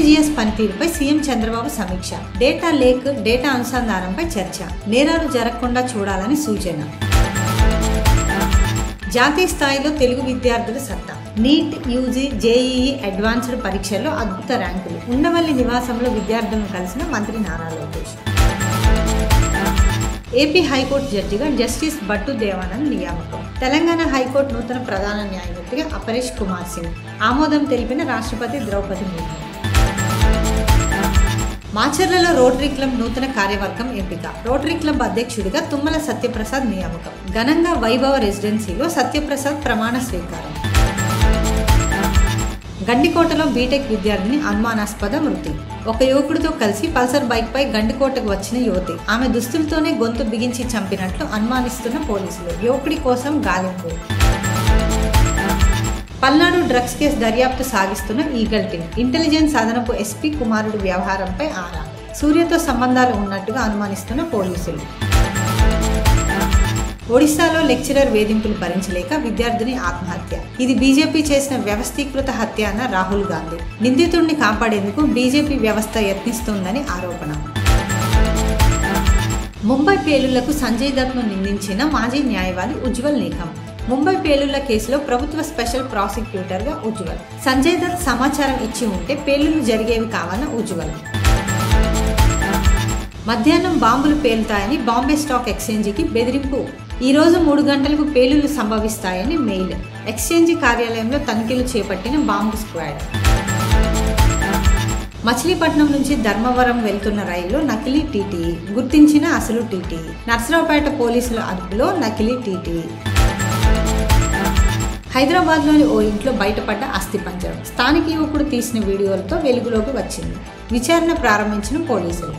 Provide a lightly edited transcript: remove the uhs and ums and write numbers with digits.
RTGS పనితీరుపై CM Chandrababu సమీక్ష. Data lake, data అనుసంధానంపై చర్చ. నేరాలు జరగకుండా చూడాలని సూచన. జాతీయ స్థాయిలో తెలుగు విద్యార్థుల సత్తా. నీట్, యూజీ, జేఈఈ అడ్వాన్స్డ్ పరీక్షల్లో అద్భుత ర్యాంకులు. ఉండవల్లి నివాసంలో విద్యార్థులను కలిసిన మంత్రి నారా లోకేష్. ఏపీ హైకోర్టు జడ్జిగా జస్టిస్ భట్టు దేవానంద్ నియామకం. తెలంగాణ హైకోర్టు నూతన ప్రధాన న్యాయమూర్తిగా అపరేష్ కుమార్ సింగ్. ఆమోదం తెలిపిన రాష్ట్రపతి ద్రౌపది ముర్ము. మాచర్లలో రోటరీ క్లబ్ నూతన కార్యవర్గం ఎంపిక. రోటరీ క్లబ్ అధ్యక్షుడిగా తుమ్మల సత్యప్రసాద్ నియామకం. ఘనంగా వైభవ రెసిడెన్సీలో సత్యప్రసాద్ ప్రమాణ స్వీకారం. గండికోటలో బీటెక్ విద్యార్థిని అనుమానాస్పద మృతి. ఒక యువకుడితో కలిసి పల్సర్ బైక్ పై గండికోటకు వచ్చిన యువతి. ఆమె దుస్తులతోనే గొంతు బిగించి చంపినట్లు అనుమానిస్తున్న పోలీసులు. యువకుడి కోసం గాలింపు. పల్నాడు డ్రగ్స్ కేసు దర్యాప్తు సాగిస్తున్న ఈగల్ టీం. ఇంటెలిజెన్స్ అదనపు ఎస్పీ కుమారుడి వ్యవహారంపై ఆరా. సూర్యతో సంబంధాలు ఉన్నట్టుగా అనుమానిస్తున్న పోలీసులు. ఒడిశాలో లెక్చరర్ వేధింపులు భరించలేక విద్యార్థిని ఆత్మహత్య. ఇది బీజేపీ చేసిన వ్యవస్థీకృత హత్య అన్న రాహుల్ గాంధీ. నిందితుడిని కాపాడేందుకు బీజేపీ వ్యవస్థ యత్నిస్తోందని ఆరోపణ. ముంబై పేలుళ్లకు సంజయ్ దత్ను నిందించిన మాజీ న్యాయవాది ఉజ్వల్ నికం. ముంబై పేలుళ్ల కేసులో ప్రభుత్వ స్పెషల్ ప్రాసిక్యూటర్గా ఉజ్వల్. సంజయ్ దత్ సమాచారం ఇచ్చి ఉంటే పేలుళ్లు జరిగేవి కావన్న ఉజ్వల్. మధ్యాహ్నం బాంబులు పేలుతాయని బాంబే స్టాక్ ఎక్స్చేంజికి బెదిరింపు. ఈ రోజు 3 గంటలకు పేలుళ్లు సంభవిస్తాయని మెయిల్. ఎక్స్చేంజి కార్యాలయంలో తనిఖీలు చేపట్టిన బాంబు స్క్వాడ్. మచిలీపట్నం నుంచి ధర్మవరం వెళ్తున్న రైల్లో నకిలీ టీటీఈ. గుర్తించిన అసలు టీటీఈ. నర్సరావుపేట పోలీసుల అదుపులో నకిలీ టీటీఈ. హైదరాబాద్లోని ఓ ఇంట్లో బయటపడ్డ అస్థిపంజరం. స్థానిక యువకుడు తీసిన వీడియోలతో వెలుగులోకి వచ్చింది. విచారణ ప్రారంభించిన పోలీసులు.